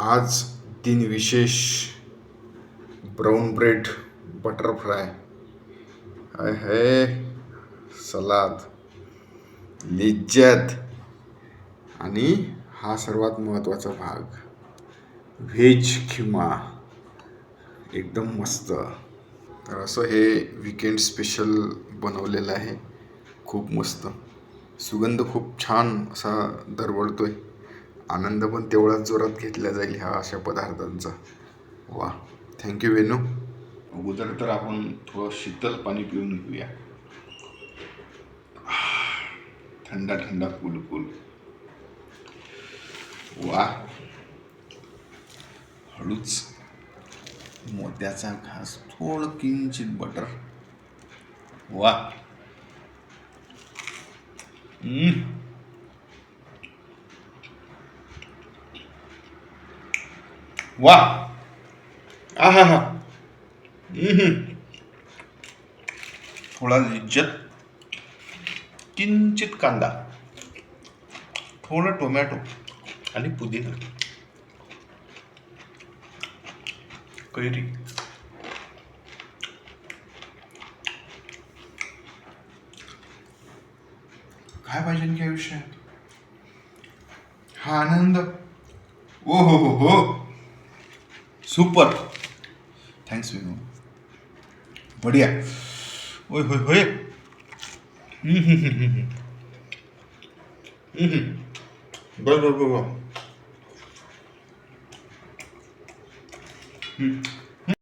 आज दिन विशेष ब्राउन ब्रेड बटर फ्राय आहे, सलाद, लिज्जत आणि हा सर्वात महत्त्वाचा भाग व्हेज खिमा एकदम मस्त. तर असं हे विकेंड स्पेशल बनवलेलं आहे. खूप मस्त सुगंध खूप छान असा दरवळतोय. आनंद पण तेवढाच जोरात घेतला जाईल ह्या अशा पदार्थांचा. वा, थँक्यू वेनू. अगोदर तर आपण थोडं शीतल पाणी पिऊन घेऊया. थंडा थंडा कूल कूल. वा, हळूच मोत्याचा घास, थोडं किंचित बटर. वा. वा. आहा हा. थोडा लिज्जत, किंचित कांदा, थोडं टोमॅटो आणि पुदिना, कैरी. काय पाहिजे आणखी आयुष्यात? हा आनंद. ओ हो हो हो, सुपर. थँक्स विनू. बढिया. ओय होय होय. बरं बरं बरं.